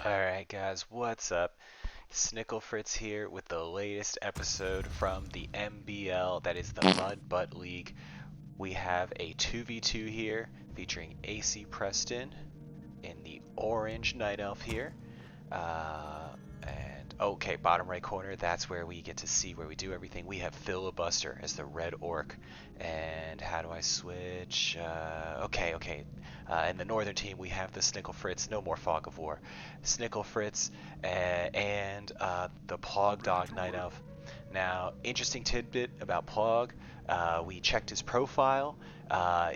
Alright guys, what's up? Snickle Fritz here with the latest episode from the MBL, that is the Mud Butt League. We have a 2v2 here featuring AC Preston in the orange Night Elf here. And okay, bottom right corner, that's where we get to see where we do everything. We have Filibuster as the red orc. And how do I switch? Okay. In the northern team, we have the Snickle Fritz, no more Fog of War. Snickle Fritz and the Plog Dog Night Elf. Now, interesting tidbit about Plog. We checked his profile.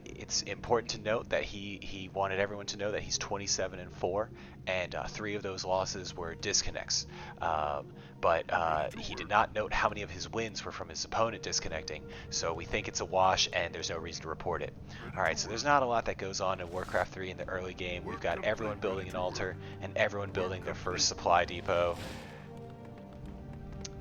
It's important to note that he wanted everyone to know that he's 27-4, and 3 of those losses were disconnects. But he did not note how many of his wins were from his opponent disconnecting, so we think it's a wash and there's no reason to report it. Alright, so there's not a lot that goes on in Warcraft 3 in the early game. We've got everyone building an altar and everyone building their first supply depot.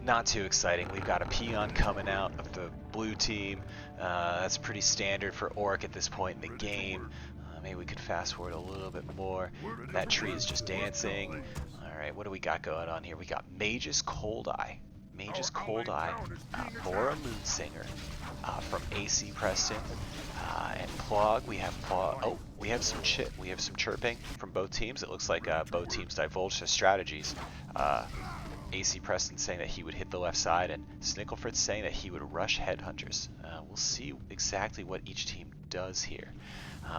Not too exciting. We've got a peon coming out of the blue team. That's pretty standard for Orc at this point in the game. Maybe we could fast forward a little bit more. That tree is just dancing. Alright, what do we got going on here? We got Mage's Cold Eye. Mage's Cold Eye, Mora Moonsinger from AC Preston, and Plog. We have Plog. Oh, we have some chirping from both teams. It looks like both teams divulged their strategies. AC Preston saying that he would hit the left side, and Snicklefritz saying that he would rush headhunters. We'll see exactly what each team does here.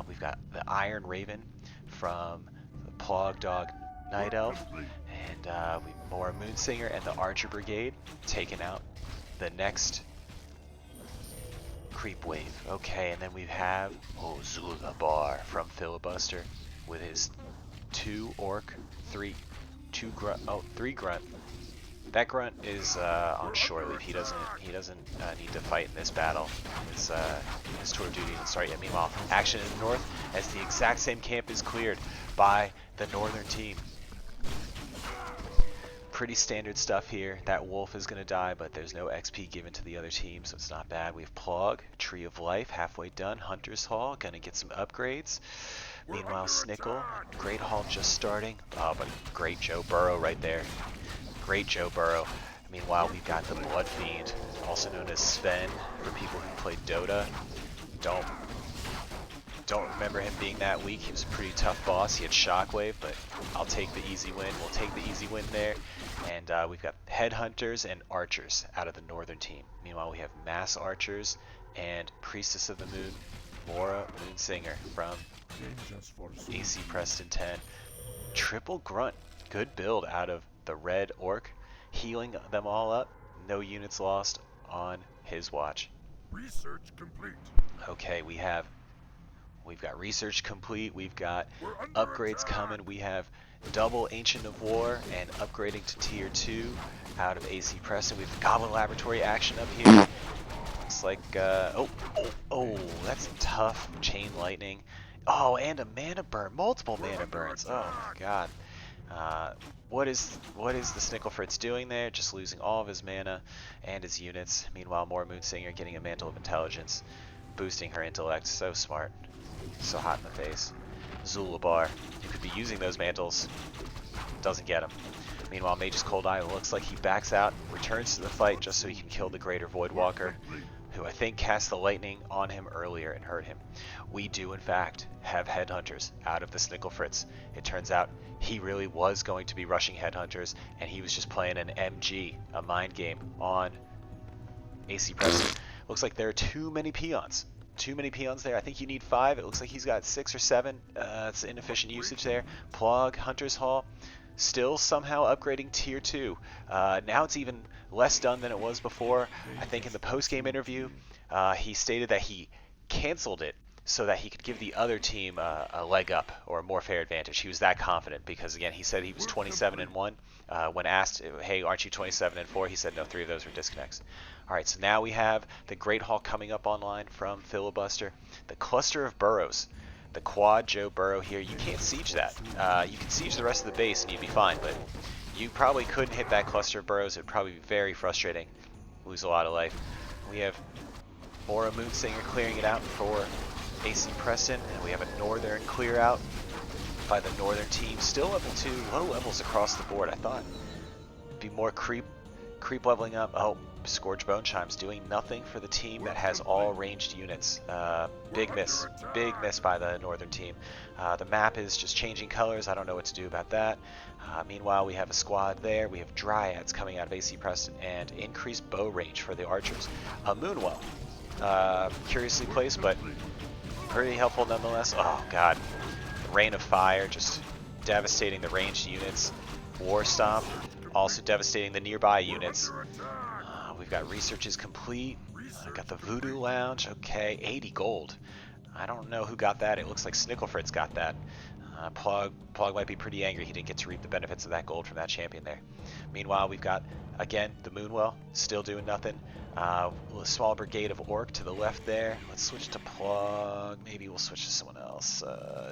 We've got the Iron Raven from the Plog Dog Night Elf, and Mora Moonsinger and the Archer Brigade taking out the next creep wave. Okay, and then we have Zulabar from Filibuster with his 2 orc, 3 grunt. That grunt is on shore leave. He doesn't need to fight in this battle. His tour of duty didn't start yet. Meanwhile, action in the north as the exact same camp is cleared by the northern team. Pretty standard stuff here. That wolf is going to die, but there's no XP given to the other team, so it's not bad. We have Plog, Tree of Life, halfway done. Hunter's Hall, going to get some upgrades. Meanwhile, Snickle, Great Hall just starting. Oh, but great Joe Burrow right there. Great Joe Burrow. Meanwhile, we've got the Blood Fiend, also known as Sven, for people who played Dota. Don't remember him being that weak. He was a pretty tough boss. He had Shockwave, but I'll take the easy win. We'll take the easy win there. And we've got Headhunters and Archers out of the northern team. Meanwhile, we have Mass Archers and Priestess of the Moon, Mora Moonsinger from AC Preston 10. Triple Grunt. Good build out of the red orc, healing them all up. No units lost on his watch. Research complete. Okay, we've got research complete. We've got upgrades coming. We have double Ancient of War and upgrading to tier 2 out of AC Preston. We have Goblin Laboratory action up here. Looks like oh, that's tough. Chain Lightning. Oh, and a mana burn. Multiple mana burns. Oh my god. What is the Snicklefritz doing there? Just losing all of his mana and his units. Meanwhile, Mora Moonsinger getting a Mantle of Intelligence, boosting her intellect. So smart. So hot in the face. Zulabar, you could be using those mantles. Doesn't get him. Meanwhile, Mage's Cold Eye looks like he backs out, returns to the fight just so he can kill the Greater Voidwalker, who I think cast the lightning on him earlier and hurt him. We do, in fact, have Headhunters out of the Snicklefritz. It turns out he really was going to be rushing Headhunters, and he was just playing an MG, a mind game, on AC Preston. Looks like there are too many peons. Too many peons there. I think you need 5. It looks like he's got 6 or 7. It's inefficient usage there. Plog, Hunter's Hall, still somehow upgrading tier 2. Now it's even less done than it was before. I think in the post-game interview, he stated that he canceled it so that he could give the other team a leg up or a more fair advantage. He was that confident because, again, he said he was 27-1. When asked, hey, aren't you 27-4? He said no, 3 of those were disconnects. All right, so now we have the Great Hall coming up online from Filibuster. The Cluster of Burrows. The Quad Joe Burrow here. You can't siege that. You can siege the rest of the base and you'd be fine, but you probably couldn't hit that Cluster of Burrows. It would probably be very frustrating. Lose a lot of life. We have Mora Moonsinger clearing it out for AC Preston, and we have a northern clear out by the northern team. Still up into low levels across the board. I thought it'd be more creep leveling up. Oh, Scourge Bone Chimes doing nothing for the team that has all ranged units. Big miss by the northern team. The map is just changing colors. I don't know what to do about that. Meanwhile, we have a squad there. We have Dryads coming out of AC Preston and increased bow range for the archers. A Moonwell, curiously placed, but pretty helpful nonetheless. Oh god, Rain of Fire just devastating the ranged units. War Stomp also devastating the nearby units. We've got researches complete. Got the Voodoo Lounge. Okay, 80 gold. I don't know who got that. It looks like Snicklefritz got that. Plug might be pretty angry he didn't get to reap the benefits of that gold from that champion there. Meanwhile, we've got, again, the Moonwell still doing nothing. A small brigade of Orc to the left there. Let's switch to Plug. Maybe we'll switch to someone else.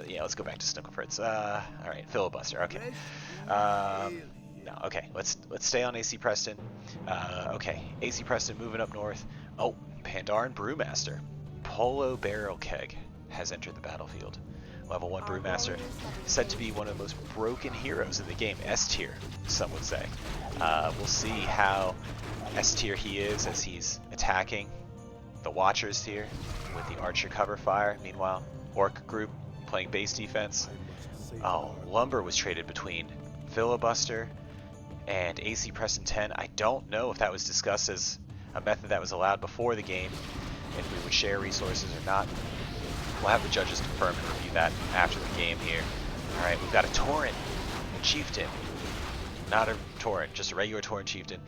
Yeah, let's go back to Snicklefritz. All right, Filibuster. Okay. No, okay. Let's stay on AC Preston. Okay, AC Preston moving up north. Oh, Pandaren Brewmaster. Polo Barrel Keg has entered the battlefield. Level 1 Brewmaster, said to be one of the most broken heroes in the game. S tier, some would say. We'll see how S tier he is as he's attacking the Watchers here with the Archer cover fire. Meanwhile, Orc group playing base defense. Oh, Lumber was traded between Filibuster and AC Preston 10. I don't know if that was discussed as a method that was allowed before the game, if we would share resources or not. We'll have the judges confirm and review that after the game here. Alright, we've got a Tauren Chieftain. Not a Tauren, just a regular Tauren Chieftain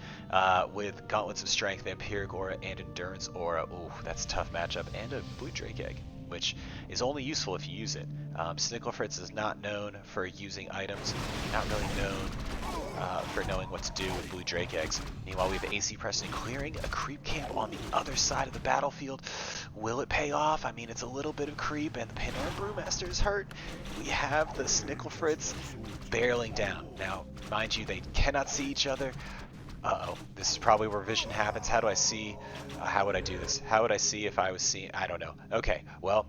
with Gauntlets of Strength, Vampiric Aura, and Endurance Aura. Ooh, that's a tough matchup. And a Blue Drake Egg, which is only useful if you use it. Snicklefritz is not known for using items, not really known for knowing what to do with Blue Drake Eggs. Meanwhile, we have AC Preston clearing a creep camp on the other side of the battlefield. Will it pay off? I mean, it's a little bit of creep, and the Pandaren Brewmaster is hurt. We have the Snicklefritz barreling down. Now, mind you, they cannot see each other. Uh-oh, this is probably where vision happens. How do I see? How would I do this? How would I see if I was seeing? I don't know. Okay, well,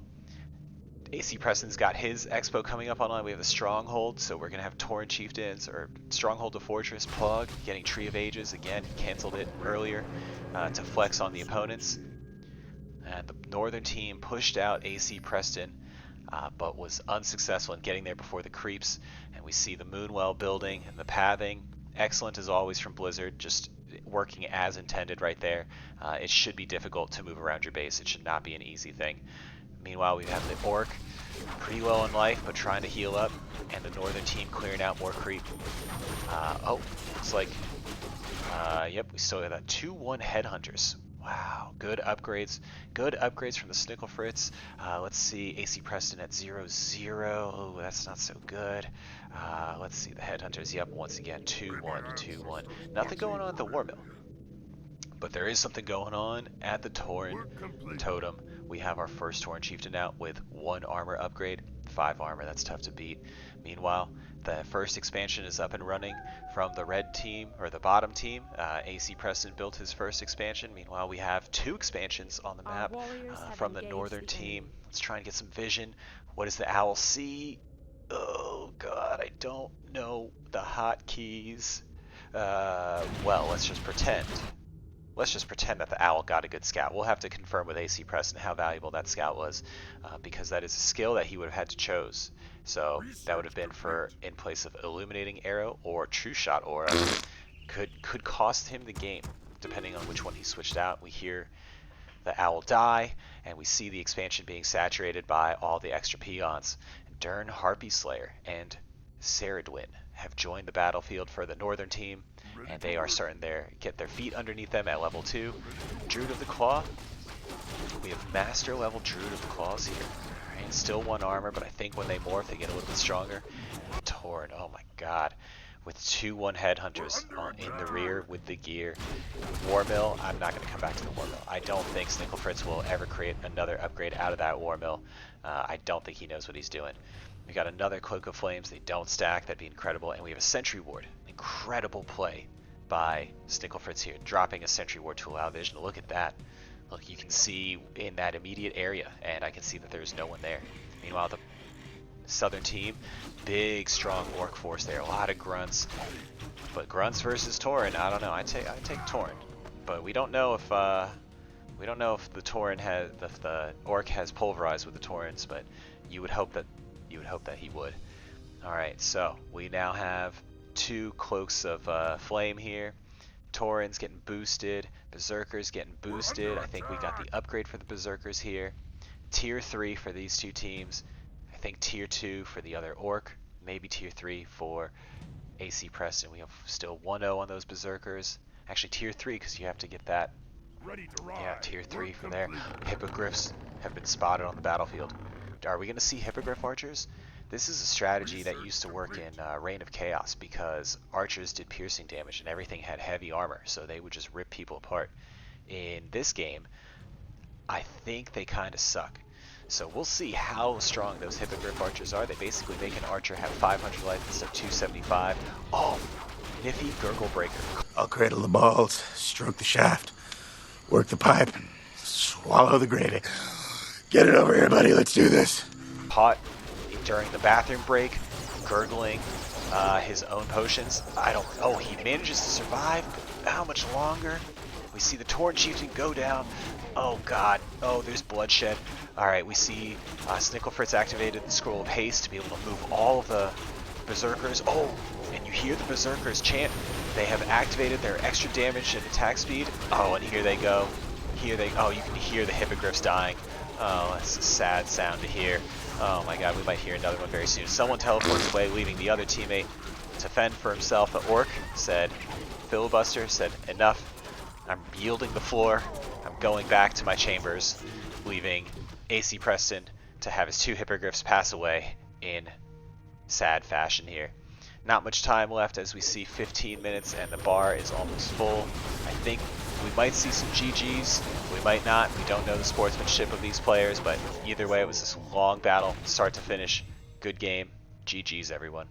AC Preston's got his expo coming up online. We have the Stronghold, so we're going to have Tauren Chieftains, or Stronghold to Fortress, Plug, getting Tree of Ages. Again, canceled it earlier to flex on the opponents. And the northern team pushed out AC Preston, but was unsuccessful in getting there before the creeps. And we see the Moonwell building and the pathing. Excellent as always from Blizzard, just working as intended right there. It should be difficult to move around your base. It should not be an easy thing. Meanwhile, we have the Orc, pretty low on life, but trying to heal up, and the northern team clearing out more creep. Oh, looks like, yep, we still have that 2-1 Headhunters. Wow, good upgrades from the Snicklefritz. Let's see, AC Preston at 0-0. Oh, that's not so good. Let's see, the Headhunters, yep, once again, 2-1, 2-1. Nothing going on at the War Mill. But there is something going on at the Tauren Totem. We have our first Tauren Chieftain out with 1 armor upgrade, 5 armor, that's tough to beat. Meanwhile, the first expansion is up and running from the red team, or the bottom team. AC Preston built his first expansion. Meanwhile, we have 2 expansions on the map from the northern team. Let's try and get some vision. What does the owl see? Oh god, I don't know the hotkeys. Well, let's just pretend. Let's just pretend that the owl got a good scout. We'll have to confirm with AC Preston how valuable that scout was, because that is a skill that he would have had to choose. So that would have been for in place of Illuminating Arrow or True Shot Aura. Could cost him the game, depending on which one he switched out. We hear the owl die, and we see the expansion being saturated by all the extra peons. Dern Harpy Slayer and Ceridwen have joined the battlefield for the northern team, and they are starting to get their feet underneath them at level 2. Druid of the Claw. We have master level Druid of the Claws here. Alright, still 1 armor, but I think when they morph they get a little bit stronger. Tauren, oh my god. With 2-1 Headhunters in the rear with the gear. War Mill, I'm not going to come back to the War Mill. I don't think Snicklefritz will ever create another upgrade out of that War Mill. I don't think he knows what he's doing. We got another Cloak of Flames. They don't stack. That'd be incredible. And we have a Sentry Ward. Incredible play by Snicklefritz here, dropping a Sentry Ward to allow vision. Look at that. Look, you can see in that immediate area, and I can see that there's no one there. Meanwhile, the southern team. Big, strong orc force there. A lot of grunts. But grunts versus Tauren, I don't know. I take Tauren. But we don't know if the Tauren has, if the orc has pulverized with the Taurens, but you would hope that he would. All right, so we now have 2 cloaks of flame here. Taurens getting boosted, Berserkers getting boosted. I think we got the upgrade for the Berserkers here. Tier 3 for these 2 teams. I think Tier 2 for the other Orc. Maybe Tier 3 for AC Preston. We have still 1-0 on those Berserkers. Actually, Tier 3 because you have to get that. Ready to ride. Yeah, Tier 3 Work for there. complete. Hippogriffs have been spotted on the battlefield. Are we going to see Hippogriff Archers? This is a strategy that used to work in Reign of Chaos because archers did piercing damage and everything had heavy armor, so they would just rip people apart. In this game, I think they kind of suck. So we'll see how strong those Hippogriff Archers are. They basically make an archer have 500 life instead of 275. Oh, nifty Gurgle Breaker. I'll cradle the balls, stroke the shaft, work the pipe, and swallow the gravy. Get it over here, buddy. Let's do this. Caught during the bathroom break, gurgling his own potions. Oh, he manages to survive, but how much longer? We see the Tauren Chieftain go down. Oh god, oh there's bloodshed. Alright, we see Snicklefritz activated the Scroll of Haste to be able to move all of the Berserkers. Oh, and you hear the Berserkers chant. They have activated their extra damage and attack speed. Oh, and here they go. Oh, you can hear the Hippogriffs dying. Oh, that's a sad sound to hear. Oh my god, we might hear another one very soon. Someone teleports away, leaving the other teammate to fend for himself. The orc said, filibuster, said, enough. I'm yielding the floor. I'm going back to my chambers, leaving AC Preston to have his 2 hippogriffs pass away in sad fashion here. Not much time left as we see 15 minutes and the bar is almost full. I think we might see some GGs, we might not. We don't know the sportsmanship of these players, but either way it was this long battle, start to finish. Good game. GGs everyone.